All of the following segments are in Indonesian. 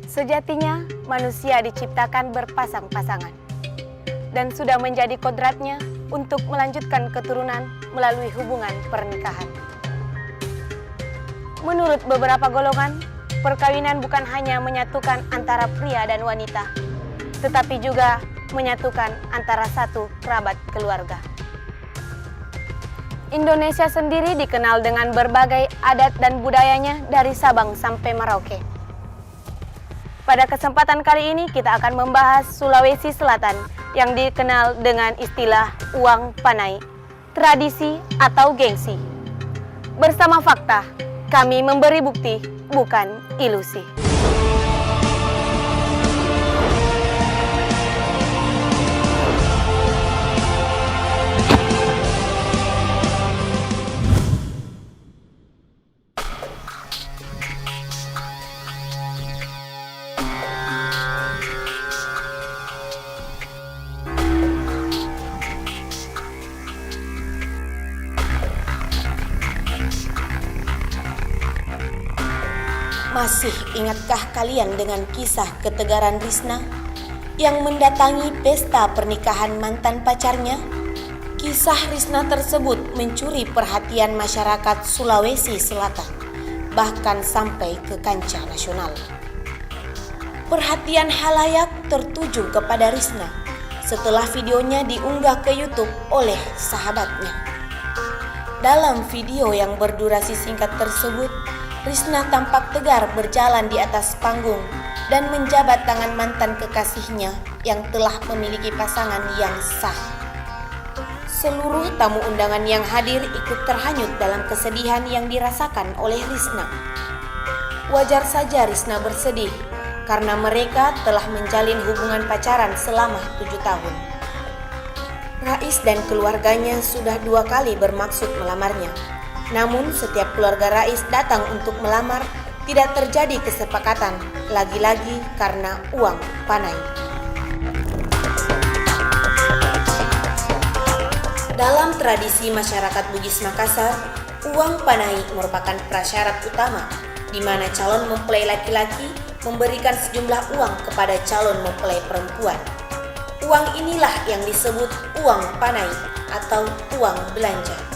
Sejatinya, manusia diciptakan berpasang-pasangan dan sudah menjadi kodratnya untuk melanjutkan keturunan melalui hubungan pernikahan. Menurut beberapa golongan, perkawinan bukan hanya menyatukan antara pria dan wanita, tetapi juga menyatukan antara satu kerabat keluarga. Indonesia sendiri dikenal dengan berbagai adat dan budayanya dari Sabang sampai Merauke. Pada kesempatan kali ini kita akan membahas Sulawesi Selatan yang dikenal dengan istilah uang panai, tradisi atau gengsi. Bersama fakta, kami memberi bukti, bukan ilusi. Masih ingatkah kalian dengan kisah ketegaran Risna yang mendatangi pesta pernikahan mantan pacarnya? Kisah Risna tersebut mencuri perhatian masyarakat Sulawesi Selatan, bahkan sampai ke kancah nasional. Perhatian halayak tertuju kepada Risna setelah videonya diunggah ke YouTube oleh sahabatnya. Dalam video yang berdurasi singkat tersebut, Risna tampak tegar berjalan di atas panggung dan menjabat tangan mantan kekasihnya yang telah memiliki pasangan yang sah. Seluruh tamu undangan yang hadir ikut terhanyut dalam kesedihan yang dirasakan oleh Risna. Wajar saja Risna bersedih karena mereka telah menjalin hubungan pacaran selama 7 tahun. Rais dan keluarganya sudah 2 kali bermaksud melamarnya. Namun setiap keluarga Rais datang untuk melamar tidak terjadi kesepakatan, lagi-lagi karena uang panai. Dalam tradisi masyarakat Bugis Makassar, uang panai merupakan prasyarat utama di mana calon mempelai laki-laki memberikan sejumlah uang kepada calon mempelai perempuan. Uang inilah yang disebut uang panai atau uang belanja.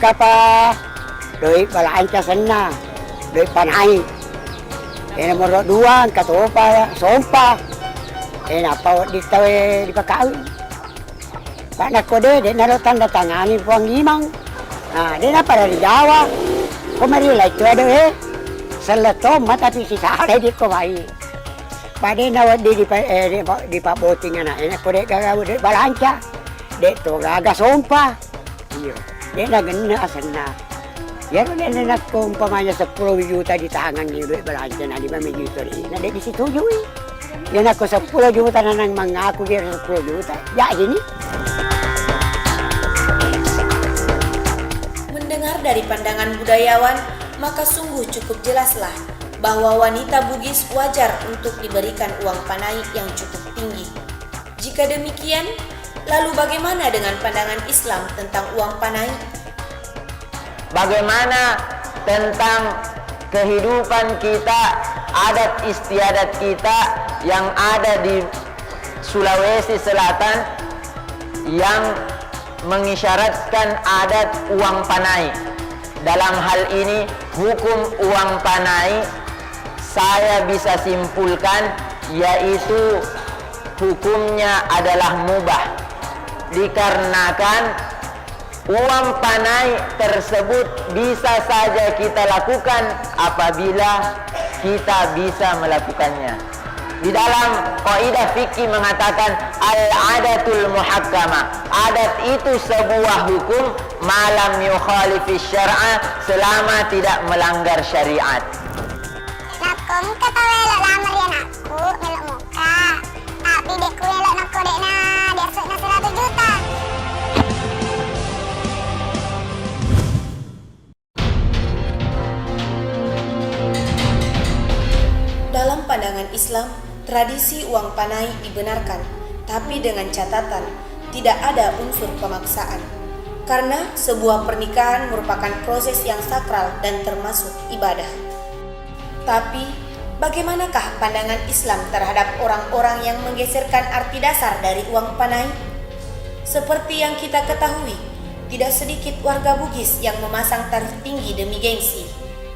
Kapa doi balanja sana doi panai nomor 2 katopa sompa apa ditawe dipakawin pak nakode de naro tanda tangani puang limang de na para di Jawa komari la itu ada seleto mata tapi sisa ada di kawai pade na di paboting ana kode gagaw de balanja de to gaga sompa iyo. Dia na asana. Yaro na ko umpamanya 10 juta di tangan ni duit belanja na 5 juta ni. Na di situ yui. Yan ako 10 juta na nang mangaku dia 10 juta. Ya ini. Mendengar dari pandangan budayawan, maka sungguh cukup jelaslah bahwa wanita Bugis wajar untuk diberikan uang panai yang cukup tinggi. Jika demikian, lalu bagaimana dengan pandangan Islam tentang uang panai? Bagaimana tentang kehidupan kita, adat istiadat kita yang ada di Sulawesi Selatan yang mengisyaratkan adat uang panai? Dalam hal ini, hukum uang panai saya bisa simpulkan yaitu hukumnya adalah mubah. Dikarenakan uang panai tersebut bisa saja kita lakukan apabila kita bisa melakukannya. Di dalam kaidah fikih mengatakan al-adatul muhakkamah. Adat itu sebuah hukum malam yukhalifi syar'a, selama tidak melanggar syariat. Nakom kata welok lamar ya nakku melok muka. Tapi deku welok nakku dekna dia sok na 100 juta. Dalam pandangan Islam, tradisi uang panai dibenarkan, tapi dengan catatan tidak ada unsur pemaksaan. karena sebuah pernikahan merupakan proses yang sakral dan termasuk ibadah. Tapi, bagaimanakah pandangan Islam terhadap orang-orang yang menggeserkan arti dasar dari uang panai? Seperti yang kita ketahui, tidak sedikit warga Bugis yang memasang tarif tinggi demi gengsi,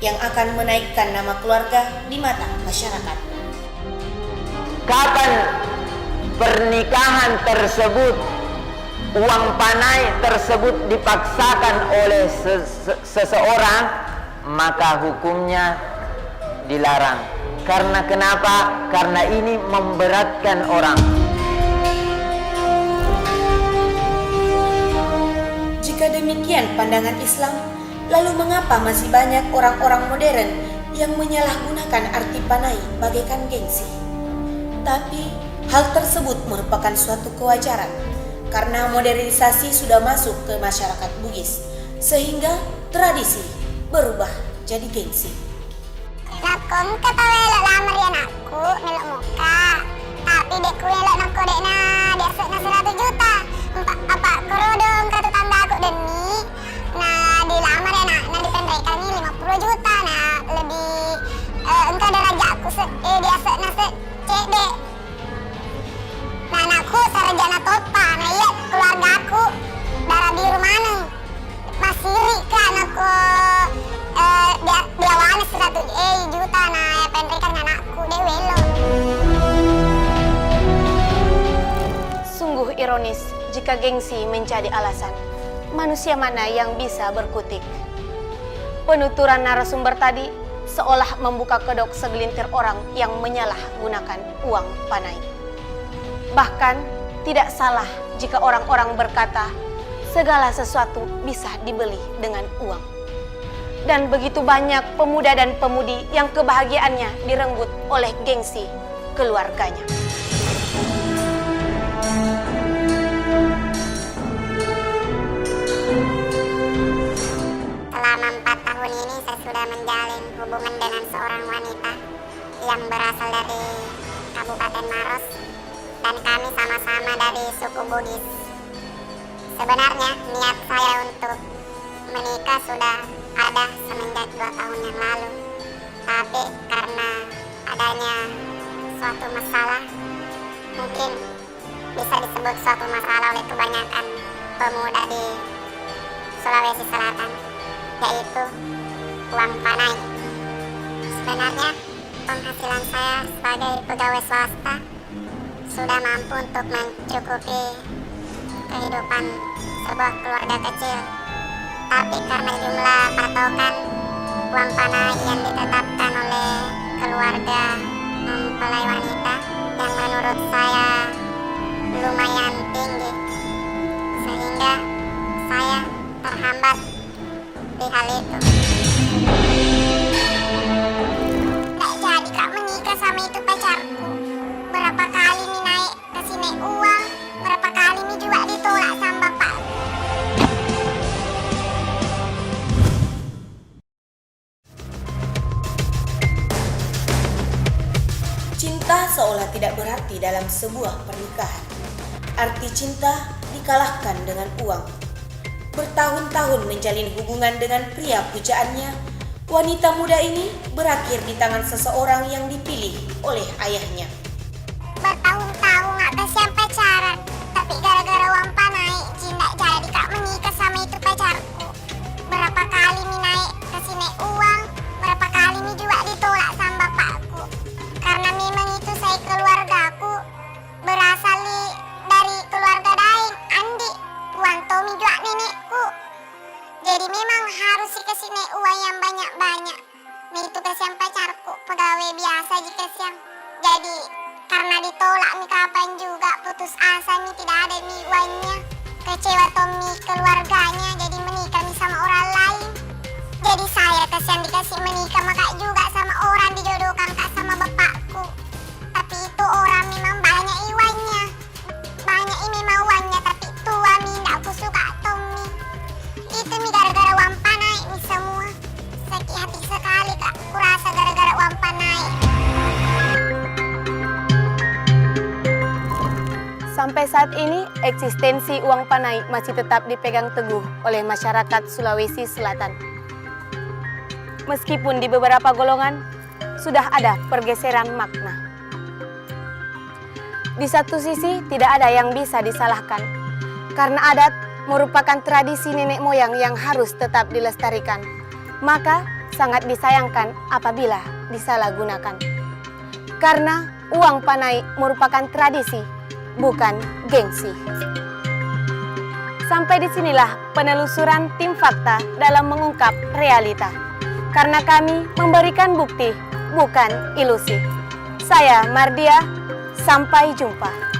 yang akan menaikkan nama keluarga di mata masyarakat. Kapan pernikahan tersebut, uang panai tersebut dipaksakan oleh seseorang, maka hukumnya dilarang. Karena kenapa? Karena ini memberatkan orang. Jika demikian pandangan Islam, lalu mengapa masih banyak orang-orang modern yang menyalahgunakan arti panai bagaikan gengsi? Tapi hal tersebut merupakan suatu kewajaran karena modernisasi sudah masuk ke masyarakat Bugis, sehingga tradisi berubah jadi gengsi. Nakom kata welok lamar ya aku melok muka, tapi dekku welok nak kodekna dia sekna 100 juta. Apa kerodong kata tanda aku demi nah dilamar ya nak, nah dipendekkan ini 50 juta nah lebih engkau derajat aku dia sekna cd. Nah anakku sarjana topa, nah iya keluarga aku darah biru mana masih kan aku dia wana 100 juta nah ya pendekkan anakku dewelo. Sungguh ironis jika gengsi menjadi alasan. Manusia mana yang bisa berkutik? Penuturan narasumber tadi seolah membuka kedok segelintir orang yang menyalahgunakan uang panai. Bahkan tidak salah jika orang-orang berkata segala sesuatu bisa dibeli dengan uang. Dan begitu banyak pemuda dan pemudi yang kebahagiaannya direnggut oleh gengsi keluarganya. Selama 4 tahun ini saya sudah menjalin hubungan dengan seorang wanita yang berasal dari Kabupaten Maros dan kami sama-sama dari suku Bugis. Sebenarnya niat saya untuk menikah sudah ada semenjak 2 tahun yang lalu, tapi karena adanya suatu masalah, mungkin bisa disebut suatu masalah oleh kebanyakan pemuda di Sulawesi Selatan, yaitu uang panai. Sebenarnya penghasilan saya sebagai pegawai swasta sudah mampu untuk mencukupi kehidupan sebuah keluarga kecil. Tapi karena jumlah patokan uang panai yang ditetapkan oleh keluarga mempelai wanita yang menurut saya lumayan tinggi, sehingga saya terhambat di hal itu. Nggak jadi kak menikah sama itu pacarku. Berapa kali nih naik ke sini uang, berapa kali nih juga ditolak sama bapak. Cinta seolah tidak berarti dalam sebuah pernikahan. Arti cinta dikalahkan dengan uang. Bertahun-tahun menjalin hubungan dengan pria pujaannya, wanita muda ini berakhir di tangan seseorang yang dipilih oleh ayahnya. Bertahun-tahun gak kasihan pacaran, tapi gara-gara uang panai, Cinta jadi kak menikah sama itu pacarku. Berapa kali nih naik ke sini uang, berapa kali nih juga ditolak sama bapakku. Karena memang itu saya keluargaku berasal dari keluarga lain, Andi, uang Tommy juga nenekku. Jadi memang harus ke sini uang yang banyak-banyak. Nah itu kasihan pacarku, pegawai biasa jika siang. Jadi karena ditolak nih kapan juga putus asa nih tidak ada nih uangnya. Kecewa Tommy keluarganya jadi menikah nih sama orang lain. Jadi saya kasihan dikasih menikah maka juga sama orang dijodohkan kak sama bapakku. Tapi itu orang memang banyak uangnya. Banyak ini memang uangnya tapi tua nih tidak aku suka Tommy. Itu nih gara-gara uang panai nih semua. Sakit hati sekali kak, kurasa gara-gara uang panai. Sampai saat ini, eksistensi uang panai masih tetap dipegang teguh oleh masyarakat Sulawesi Selatan. Meskipun di beberapa golongan sudah ada pergeseran makna. Di satu sisi, tidak ada yang bisa disalahkan, karena adat merupakan tradisi nenek moyang yang harus tetap dilestarikan. Maka, sangat disayangkan apabila disalahgunakan. Karena uang panai merupakan tradisi, bukan gengsi. Sampai disinilah penelusuran tim fakta dalam mengungkap realita. Karena kami memberikan bukti, bukan ilusi. Saya Mardia, sampai jumpa.